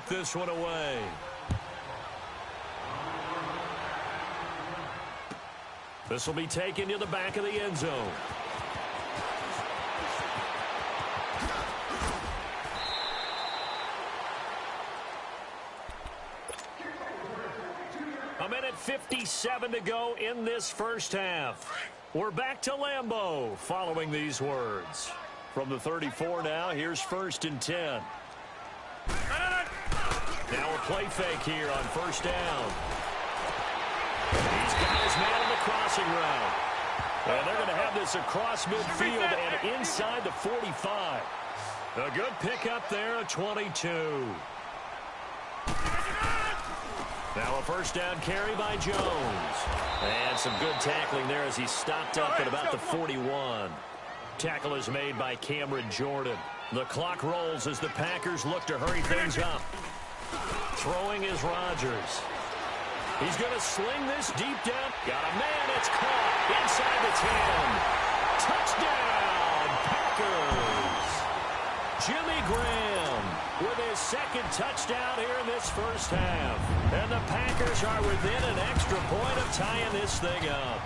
kick this one away. This will be taken to the back of the end zone. A minute 57 to go in this first half. We're back to Lambeau following these words. From the 34 now, here's 1st and 10. Now a play fake here on 1st down. He's got his man on the crossing route. And they're going to have this across midfield and inside the 45. A good pickup there, a 22. Now a 1st down carry by Jones. And some good tackling there as he stopped up at about the 41. Tackle is made by Cameron Jordan. The clock rolls as the Packers look to hurry things up. Throwing is Rodgers. He's going to sling this deep down. Got a man. It's caught inside the 10. Touchdown, Packers. Jimmy Graham with his 2nd touchdown here in this first half. And the Packers are within an extra point of tying this thing up.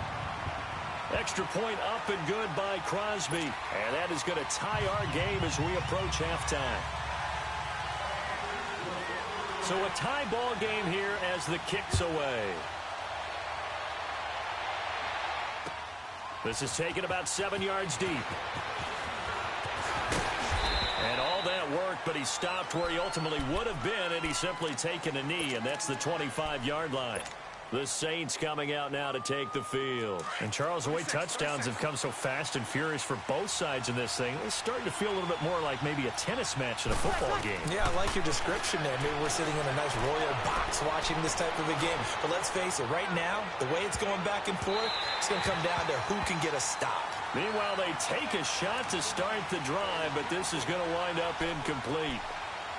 Extra point up and good by Crosby. And that is going to tie our game as we approach halftime. So a tie ball game here as the kick's away. This is taken about 7 yards deep. And all that worked, but he stopped where he ultimately would have been had he simply taken a knee, and that's the 25-yard line. The Saints coming out now to take the field. And, Charles, the way touchdowns have come so fast and furious for both sides in this thing, it's starting to feel a little bit more like maybe a tennis match than a football game. Yeah, I like your description there. Maybe we're sitting in a nice royal box watching this type of a game. But let's face it, right now, the way it's going back and forth, it's going to come down to who can get a stop. Meanwhile, they take a shot to start the drive, but this is going to wind up incomplete.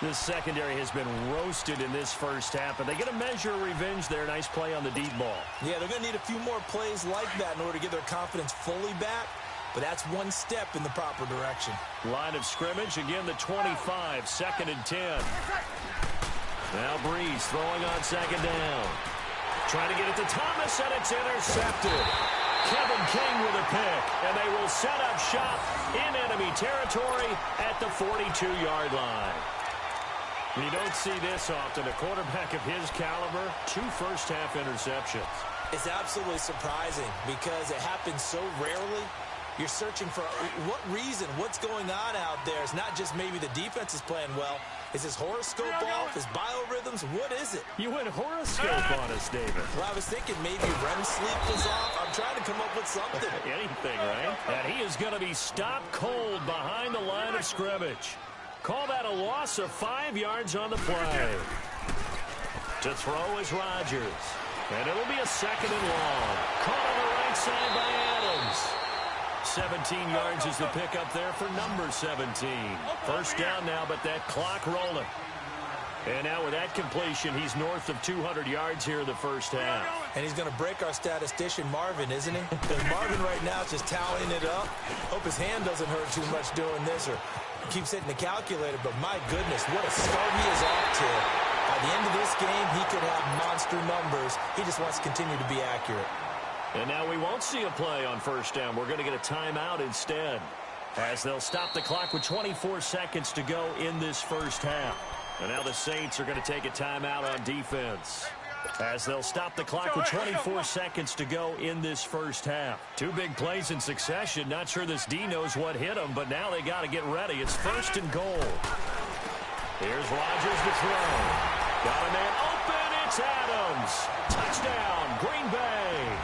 This secondary has been roasted in this first half, but they get a measure of revenge there. Nice play on the deep ball. Yeah, they're going to need a few more plays like that in order to get their confidence fully back, but that's one step in the proper direction. Line of scrimmage, again the 25, 2nd and 10. Now Breeze throwing on 2nd down. Trying to get it to Thomas, and it's intercepted. Kevin King with a pick, and they will set up shop in enemy territory at the 42-yard line. You don't see this often. A quarterback of his caliber, 2 first-half interceptions. It's absolutely surprising because it happens so rarely. You're searching for what reason, what's going on out there. It's not just maybe the defense is playing well. Is his horoscope off? His biorhythms? What is it? You went horoscope on us, David. Well, I was thinking maybe REM sleep was off. I'm trying to come up with something. Anything, right? And he is going to be stopped cold behind the line of scrimmage. Call that a loss of 5 yards on the play. To throw is Rodgers. And it'll be a 2nd and long. Caught on the right side by Adams. 17 yards is the pickup there for number 17. First down now, but that clock rolling. And now with that completion, he's north of 200 yards here in the first half. And he's going to break our statistician Marvin, isn't he? Because Marvin right now is just tallying it up. Hope his hand doesn't hurt too much doing this, or keeps hitting the calculator, but my goodness, what a start he is off to. By the end of this game, he could have monster numbers. He just wants to continue to be accurate. And now we won't see a play on 1st down. We're going to get a timeout instead, as they'll stop the clock with 24 seconds to go in this first half. And now the Saints are going to take a timeout on defense, as they'll stop the clock with 24 seconds to go in this first half. 2 big plays in succession. Not sure this D knows what hit him, but now they got to get ready. It's 1st and goal. Here's Rodgers to throw. Got a man open. It's Adams. Touchdown, Green Bay.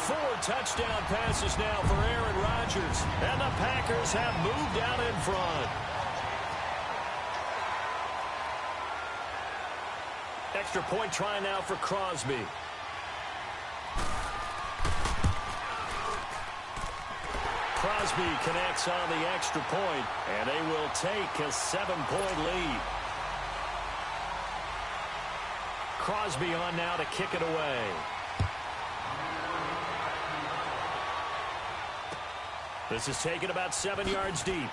4 touchdown passes now for Aaron Rodgers, and the Packers have moved out in front. Extra point try now for Crosby. Crosby connects on the extra point, and they will take a 7-point lead. Crosby on now to kick it away. This is taken about 7 yards deep.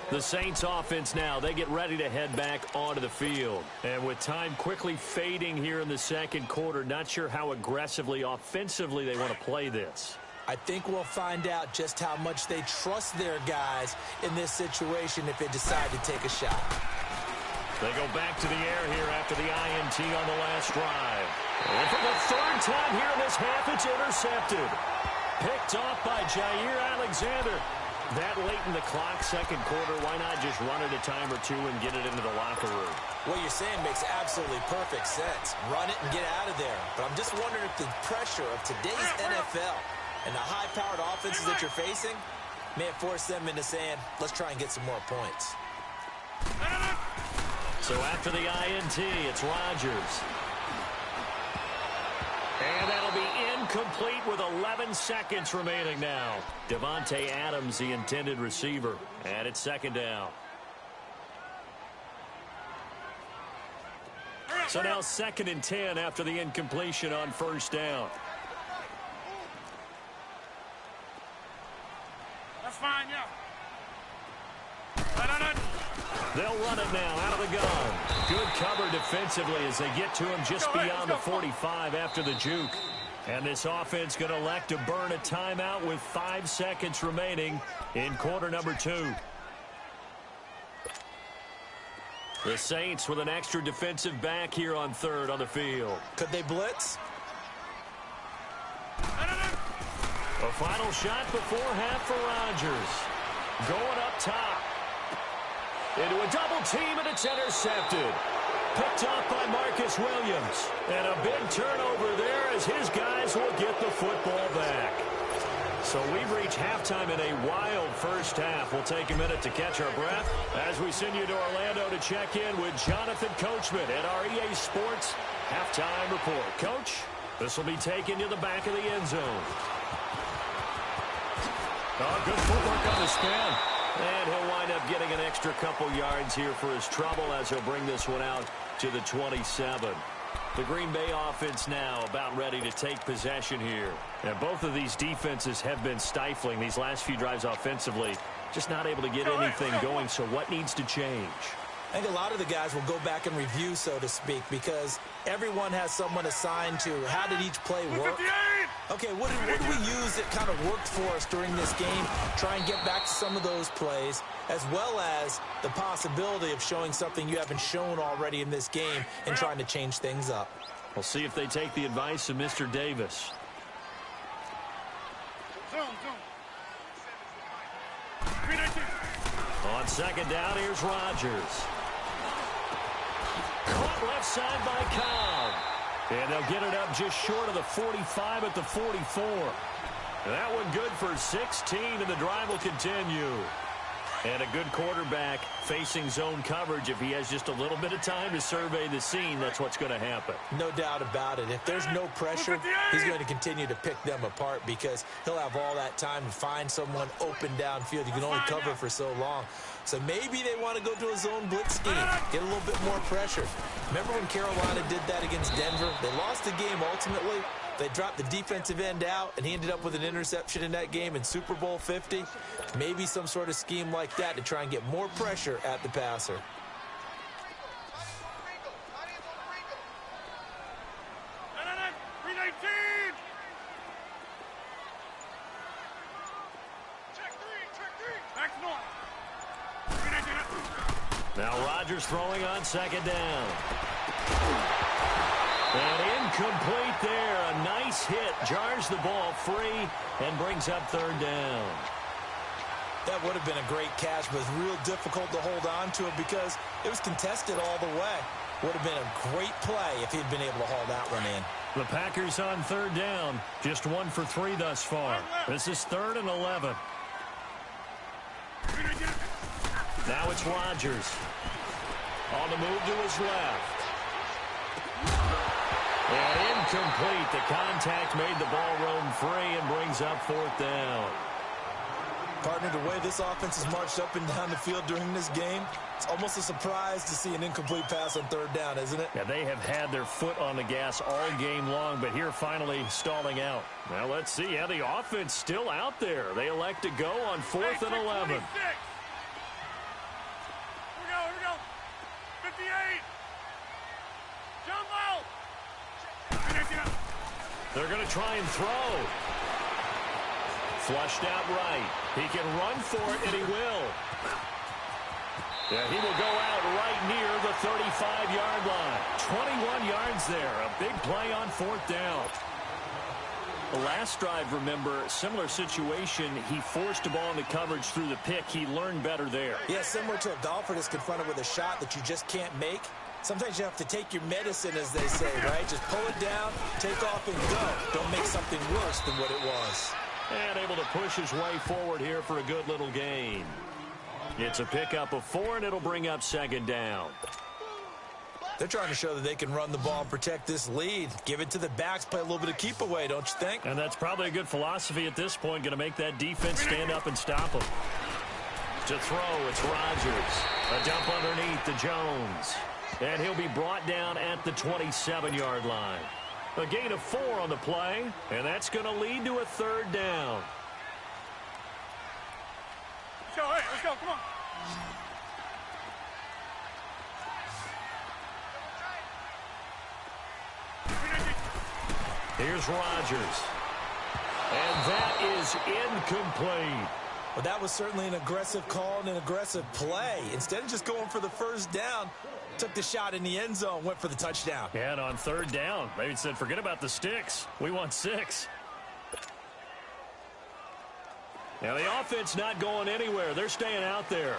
The Saints offense now, they get ready to head back onto the field. And with time quickly fading here in the second quarter, not sure how aggressively, offensively they want to play this. I think we'll find out just how much they trust their guys in this situation if they decide to take a shot. They go back to the air here after the INT on the last drive. And for the third time here in this half, it's intercepted. Picked off by Jair Alexander. That late in the clock, second quarter, why not just run it a time or two and get it into the locker room? What you're saying makes absolutely perfect sense. Run it and get out of there. But I'm just wondering if the pressure of today's NFL and the high-powered offenses that you're facing may have forced them into saying, let's try and get some more points. So after the INT, it's Rodgers. And that'll be incomplete with 11 seconds remaining now. Davante Adams, the intended receiver. And it's second down. So now 2nd and 10 after the incompletion on first down. That's fine, yeah. They'll run it now out of the gun. Good cover defensively as they get to him just beyond the 45 after the juke. And this offense going to elect to burn a timeout with 5 seconds remaining in quarter number 2. The Saints with an extra defensive back here on third on the field. Could they blitz? A final shot before half for Rodgers. Going up top. Into a double team, and it's intercepted. Picked off by Marcus Williams. And a big turnover there as his guys will get the football back. So we've reached halftime in a wild first half. We'll take a minute to catch our breath as we send you to Orlando to check in with Jonathan Coachman at our EA Sports Halftime Report. Coach, this will be taken to the back of the end zone. Oh, good footwork on the spin. And he'll wind up getting an extra couple yards here for his trouble as he'll bring this one out to the 27. The Green Bay offense now about ready to take possession here. And both of these defenses have been stifling these last few drives offensively. Just not able to get anything going, so what needs to change? I think a lot of the guys will go back and review, so to speak, because everyone has someone assigned to how did each play work. Okay, what did we use that kind of worked for us during this game? Try and get back to some of those plays, as well as the possibility of showing something you haven't shown already in this game and trying to change things up. We'll see if they take the advice of Mr. Davis. On second down, here's Rodgers. Caught left side by Cobb. And they'll get it up just short of the 45 at the 44. That one good for 16, and the drive will continue. And a good quarterback facing zone coverage. If he has just a little bit of time to survey the scene, that's what's going to happen. No doubt about it. If there's no pressure, he's going to continue to pick them apart because he'll have all that time to find someone open downfield. You can only cover for so long. So maybe they want to go to a zone blitz scheme, get a little bit more pressure. Remember when Carolina did that against Denver? They lost the game ultimately. They dropped the defensive end out, and he ended up with an interception in that game in Super Bowl 50. Maybe some sort of scheme like that to try and get more pressure at the passer. Now Rodgers throwing on second down. And incomplete there. A nice hit. Jars the ball free and brings up third down. That would have been a great catch, but it's real difficult to hold on to it because it was contested all the way. Would have been a great play if he'd been able to haul that one in. The Packers on third down. Just 1 for 3 thus far. This is 3rd and 11. Now it's Rodgers. On the move to his left. And incomplete. The contact made the ball roam free and brings up 4th down. Partner, the way this offense has marched up and down the field during this game, it's almost a surprise to see an incomplete pass on 3rd down, isn't it? Yeah, they have had their foot on the gas all game long, but here finally stalling out. Now let's see. Yeah, the offense still out there. They elect to go on 4th and 11. They're going to try and throw. Flushed out right. He can run for it, and he will. Yeah, he will go out right near the 35-yard line. 21 yards there. A big play on 4th down. The last drive, remember, similar situation. He forced a ball into coverage through the pick. He learned better there. Yeah, similar to a golfer that's confronted with a shot that you just can't make. Sometimes you have to take your medicine, as they say, right? Just pull it down, take off, and go. Don't make something worse than what it was. And able to push his way forward here for a good little gain. It's a pickup of 4, and it'll bring up 2nd down. They're trying to show that they can run the ball and protect this lead. Give it to the backs, play a little bit of keep away, don't you think? And that's probably a good philosophy at this point. Going to make that defense stand up and stop them. To throw, it's Rodgers. A dump underneath to Jones. And he'll be brought down at the 27-yard line. A gain of 4 on the play, and that's going to lead to a 3rd down. Let's go, come on. Here's Rodgers. And that is incomplete. Well, that was certainly an aggressive call and an aggressive play. Instead of just going for the 1st down, took the shot in the end zone, went for the touchdown. And on 3rd down, maybe said, forget about the sticks. We want 6. Now, the offense not going anywhere. They're staying out there.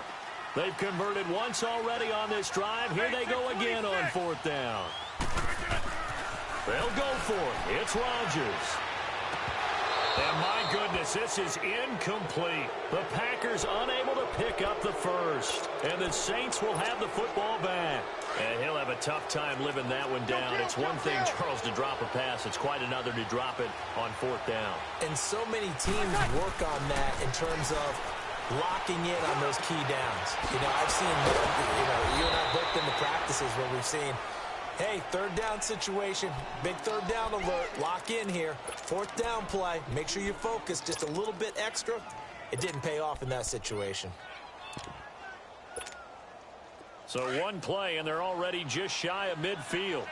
They've converted once already on this drive. Here they go again on 4th down. They'll go for it. It's Rodgers. And my goodness, this is incomplete. The Packers unable to pick up the 1st. And the Saints will have the football back. And he'll have a tough time living that one down. It's one thing, Charles, to drop a pass. It's quite another to drop it on 4th down. And so many teams work on that in terms of locking in on those key downs. You know, I've seen, you and I both been to practices where we've seen, hey, 3rd down situation, big 3rd down alert, lock in here. 4th down play, make sure you focus just a little bit extra. It didn't pay off in that situation. So one play, and they're already just shy of midfield.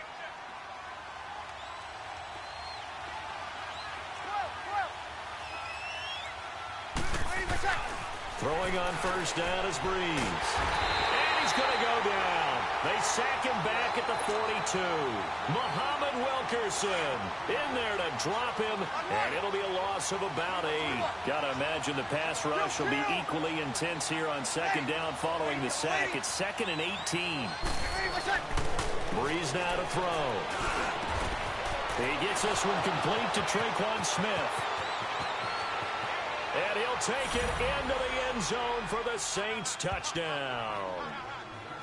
Throwing on 1st down is Breeze. And he's going to go down. They sack him back at the 42. Muhammad Wilkerson in there to drop him, and it'll be a loss of about 8. Got to imagine the pass rush will be equally intense here on 2nd down following the sack. It's 2nd and 18. Breeze now to throw. He gets this one complete to Traquan Smith. And he'll take it into the end zone for the Saints touchdown.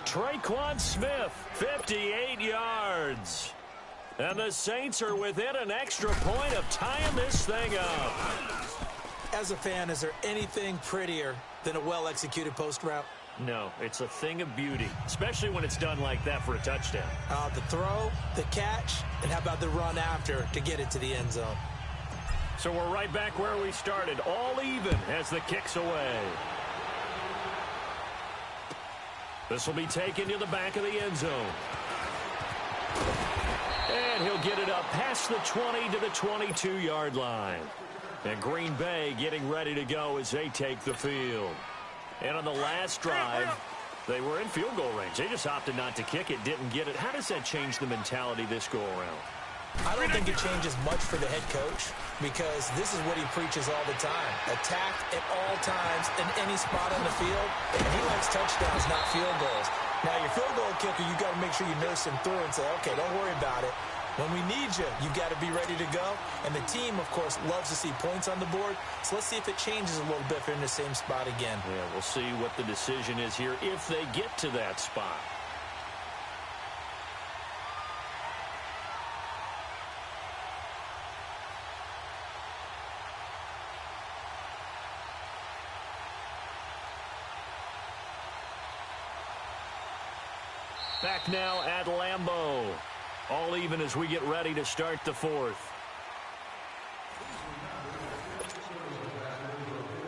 Traquan Smith, 58 yards. And the Saints are within an extra point of tying this thing up. As a fan, is there anything prettier than a well-executed post route? No, it's a thing of beauty, especially when it's done like that for a touchdown. The throw, the catch, and how about the run after to get it to the end zone? So we're right back where we started, all even as the kick's away. This will be taken to the back of the end zone. And he'll get it up past the 20 to the 22-yard line. And Green Bay getting ready to go as they take the field. And on the last drive, they were in field goal range. They just opted not to kick it, didn't get it. How does that change the mentality this go-around? I don't think it changes much for the head coach because this is what he preaches all the time. Attack at all times in any spot on the field. And he likes touchdowns, not field goals. Now, your field goal kicker, you got to make sure you nurse him through and say, okay, don't worry about it. When we need you, you got to be ready to go. And the team, of course, loves to see points on the board. So let's see if it changes a little bit if they're in the same spot again. Yeah, we'll see what the decision is here if they get to that spot. Back now at Lambeau. All even as we get ready to start the 4th.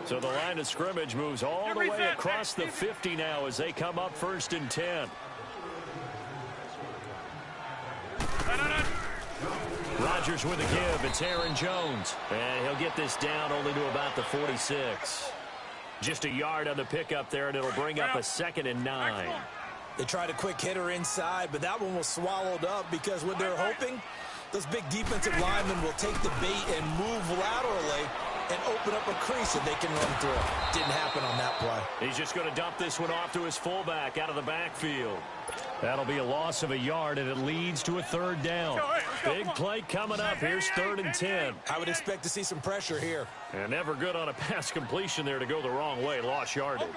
So the line of scrimmage moves all the way across the 50 now as they come up 1st and 10. Rodgers with a give. It's Aaron Jones. And he'll get this down only to about the 46. Just a yard on the pickup there, and it'll bring up a 2nd and 9. They tried a quick hitter inside, but that one was swallowed up because what they're hoping, those big defensive linemen will take the bait and move laterally and open up a crease that they can run through. Didn't happen on that play. He's just going to dump this one off to his fullback out of the backfield. That'll be a loss of a yard, and it leads to a 3rd down. Big play coming up. Here's 3rd and 10. I would expect to see some pressure here. And never good on a pass completion there to go the wrong way. Lost yardage.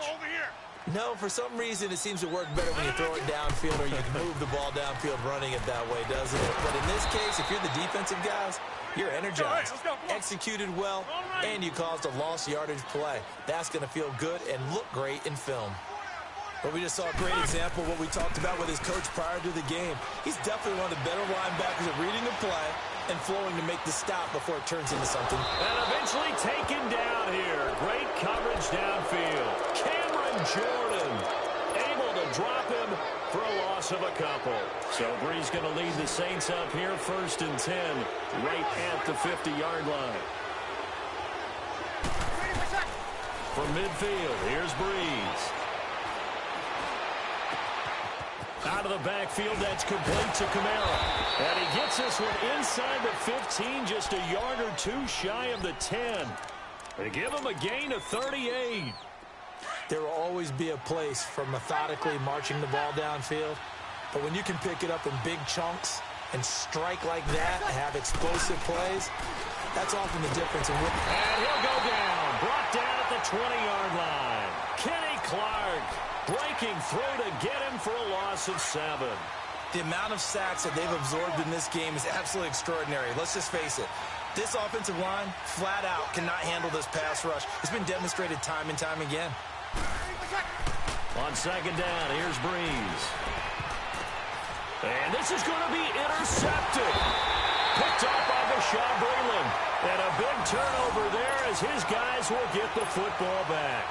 No, for some reason it seems to work better when you throw it downfield or you can move the ball downfield running it that way, doesn't it? But in this case, if you're the defensive guys, you're energized, executed well, and you caused a lost yardage play. That's going to feel good and look great in film. But we just saw a great example of what we talked about with his coach prior to the game. He's definitely one of the better linebackers at reading the play and flowing to make the stop before it turns into something. And eventually taken down here. Great coverage downfield. Cameron Jordan able to drop him for a loss of a couple. So Bree's going to lead the Saints up here 1st and 10 right at the 50-yard line. From midfield, here's Breeze. Out of the backfield, that's complete to Kamara. And he gets this one inside the 15, just a yard or 2 shy of the 10. They give him a gain of 38. There will always be a place for methodically marching the ball downfield. But when you can pick it up in big chunks and strike like that and have explosive plays, that's often the difference. And he'll go down. Brought down at the 20-yard line. Kenny Clark breaking through to get him for a loss of 7. The amount of sacks that they've absorbed in this game is absolutely extraordinary. Let's just face it. This offensive line, flat out, cannot handle this pass rush. It's been demonstrated time and time again. On 2nd down, here's Breeze. And this is going to be intercepted. Picked up by Bashaud Breeland. And a big turnover there as his guys will get the football back.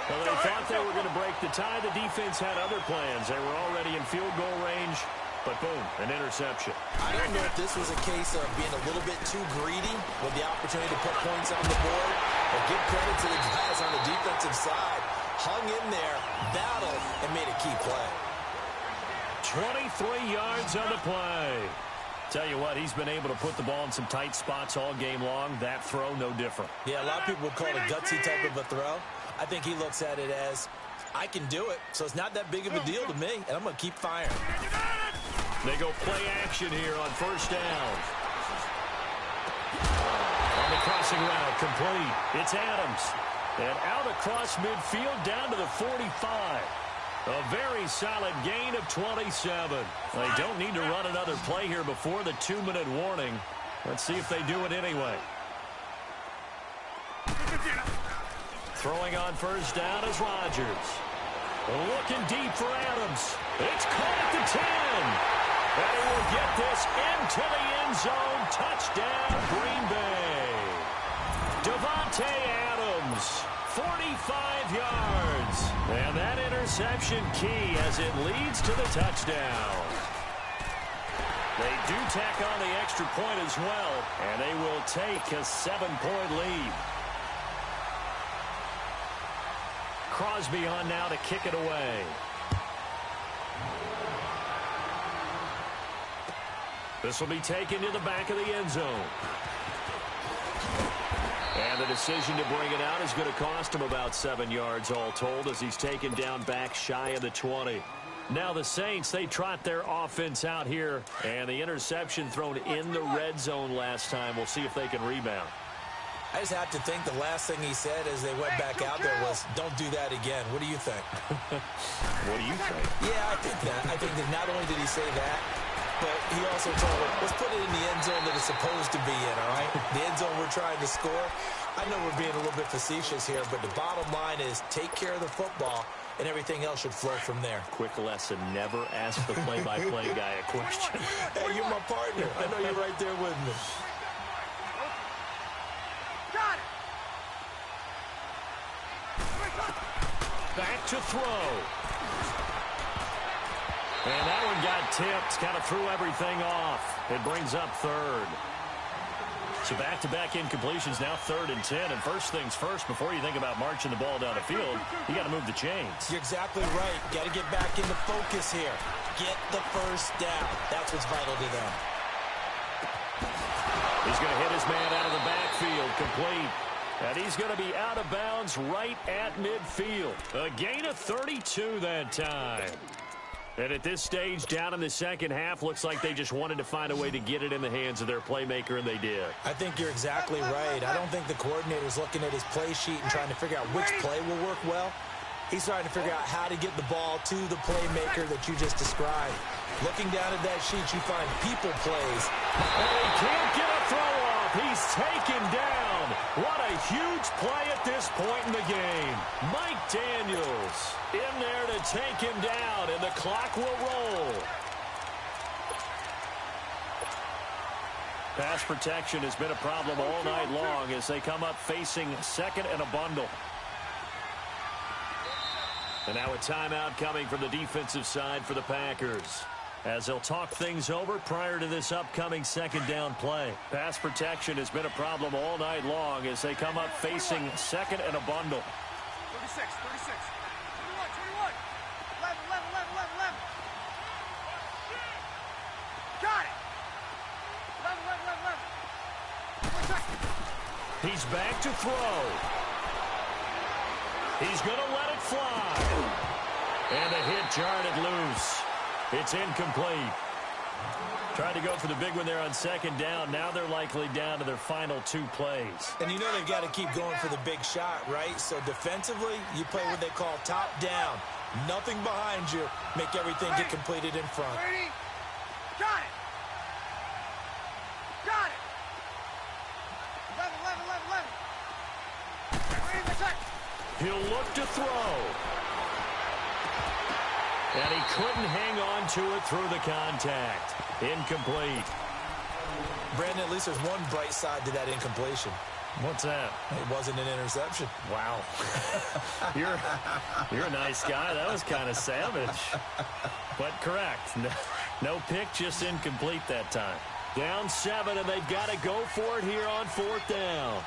Well, they thought they were going to break the tie. The defense had other plans. They were already in field goal range, but boom, an interception. I don't know if this was a case of being a little bit too greedy with the opportunity to put points on the board, but give credit to the guys on the defensive side. Hung in there, battled, and made a key play. 23 yards on the play. Tell you what, he's been able to put the ball in some tight spots all game long. That throw, no different. Yeah, a lot of people would call it a gutsy type of a throw. I think he looks at it as, I can do it, so it's not that big of a deal to me, and I'm going to keep firing. They go play action here on 1st down. On the crossing route, complete. It's Adams. And out across midfield down to the 45. A very solid gain of 27. They don't need to run another play here before the 2-minute warning. Let's see if they do it anyway. Throwing on 1st down is Rodgers. Looking deep for Adams. It's caught at the 10. And he will get this into the end zone. Touchdown, Green Bay. Devontae Adams, 45 yards. And that interception key as it leads to the touchdown. They do tack on the extra point as well, and they will take a 7-point lead. Crosby on now to kick it away. This will be taken to the back of the end zone. And the decision to bring it out is going to cost him about 7 yards all told as he's taken down back shy of the 20. Now the Saints, they trot their offense out here. And the interception thrown in the red zone last time. We'll see if they can rebound. I just have to think the last thing he said as they went back out there was, don't do that again. What do you think? What do you think? Yeah, I think that. I think that not only did he say that, but he also told him, let's put it in the end zone that it's supposed to be in, all right? The end zone we're trying to score. I know we're being a little bit facetious here, but the bottom line is take care of the football, and everything else should flow from there. Quick lesson, never ask the play-by-play guy a question. Hey, you're my partner. I know you're right there with me. Back to throw. And that one got tipped, kind of threw everything off. It brings up third. So back-to-back incompletions, now 3rd and 10. And first things first, before you think about marching the ball down the field, you got to move the chains. You're exactly right. Got to get back into focus here. Get the first down. That's what's vital to them. He's going to hit his man out of the backfield, complete. And he's going to be out of bounds right at midfield. A gain of 32 that time. And at this stage, down in the second half, looks like they just wanted to find a way to get it in the hands of their playmaker, and they did. I think you're exactly right. I don't think the coordinator's looking at his play sheet and trying to figure out which play will work well. He's trying to figure out how to get the ball to the playmaker that you just described. Looking down at that sheet, you find people plays. And he can't get a throw off. He's taken down. What a huge play at this point in the game. Mike Daniels in there to take him down, and the clock will roll. Pass protection has been a problem all night long as they come up facing 2nd and a bundle. And now a timeout coming from the defensive side for the Packers, as they'll talk things over prior to this upcoming 2nd down play. Pass protection has been a problem all night long as they come up facing 2nd and a bundle. 36, 36. 21, 21. 11, 11, 11, 11, 11. Got it. 11, 11, 11, 11. He's back to throw. He's going to let it fly. And a hit jarred it loose. It's incomplete. Tried to go for the big one there on 2nd down. Now they're likely down to their final 2 plays. And you know they've got to keep going for the big shot, right? So defensively, you play what they call top down. Nothing behind you. Make everything get completed in front. Ready? Got it. Got it. 11, 11, 11, 11. Ready to check. He'll look to throw. And he couldn't hang on to it through the contact. Incomplete. Brandon, at least there's one bright side to that incompletion. What's that? It wasn't an interception. Wow. You're a nice guy. That was kind of savage. But correct. No pick, just incomplete that time. Down 7, and they've got to go for it here on 4th down.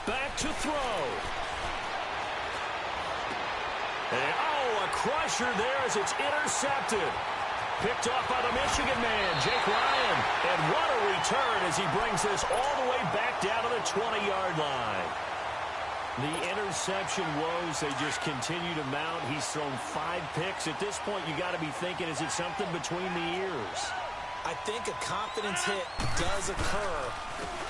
Back to throw. And, a crusher there as it's intercepted. Picked off by the Michigan man, Jake Ryan. And what a return as he brings this all the way back down to the 20-yard line. The interception woes, they just continue to mount. He's thrown 5 picks. At this point, you got to be thinking, is it something between the ears? I think a confidence hit does occur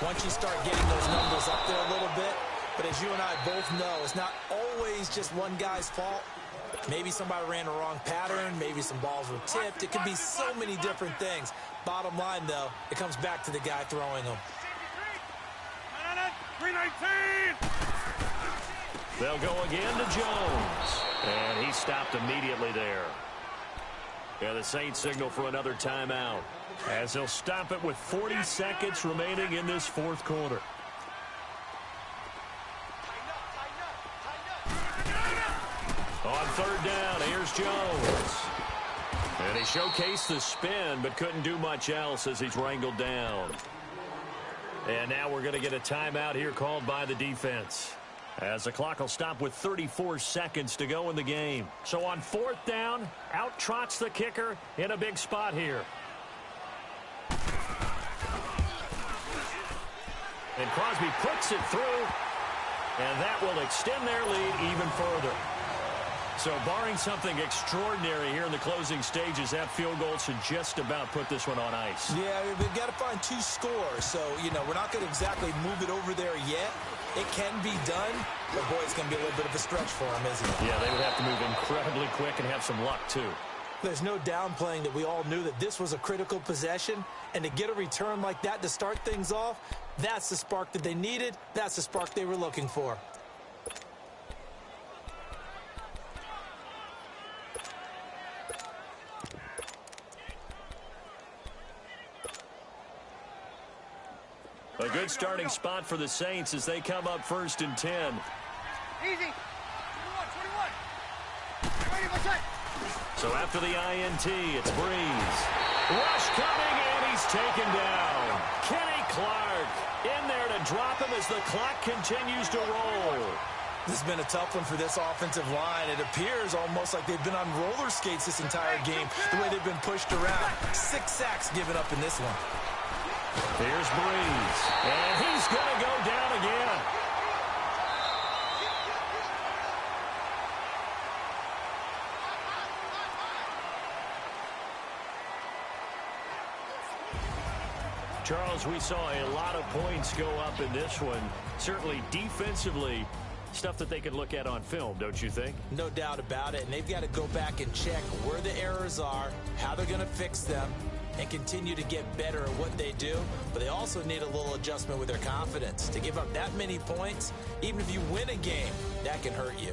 once you start getting those numbers up there a little bit. But as you and I both know, it's not always just one guy's fault. Maybe somebody ran the wrong pattern. Maybe some balls were tipped. It could be so many different things. Bottom line, though, it comes back to the guy throwing them. 319. They'll go again to Jones. And he stopped immediately there. And the Saints signal for another timeout, as they'll stop it with 40 seconds remaining in this 4th quarter. On 3rd down, here's Jones. And he showcased the spin, but couldn't do much else as he's wrangled down. And now we're going to get a timeout here called by the defense, as the clock will stop with 34 seconds to go in the game. So on 4th down, out trots the kicker in a big spot here. And Crosby puts it through, and that will extend their lead even further. So barring something extraordinary here in the closing stages, that field goal should just about put this one on ice. Yeah, we've got to find 2 scores. So, we're not going to exactly move it over there yet. It can be done, but boy, it's going to be a little bit of a stretch for them, isn't it? Yeah, they would have to move incredibly quick and have some luck, too. There's no downplaying that we all knew that this was a critical possession, and to get a return like that to start things off, that's the spark that they needed. That's the spark they were looking for. A good starting spot for the Saints as they come up 1st and 10. Easy. 21. Ready for set. So after the INT, it's Breeze. Rush coming, and he's taken down. Kenny Clark in there to drop him as the clock continues to roll. This has been a tough one for this offensive line. It appears almost like they've been on roller skates this entire game, the way they've been pushed around. 6 sacks given up in this one. Here's Breeze, and he's going to go down again. Charles, we saw a lot of points go up in this one. Certainly defensively, stuff that they could look at on film, don't you think? No doubt about it, and they've got to go back and check where the errors are, how they're going to fix them, and continue to get better at what they do. But they also need a little adjustment with their confidence. To give up that many points, even if you win a game, that can hurt you.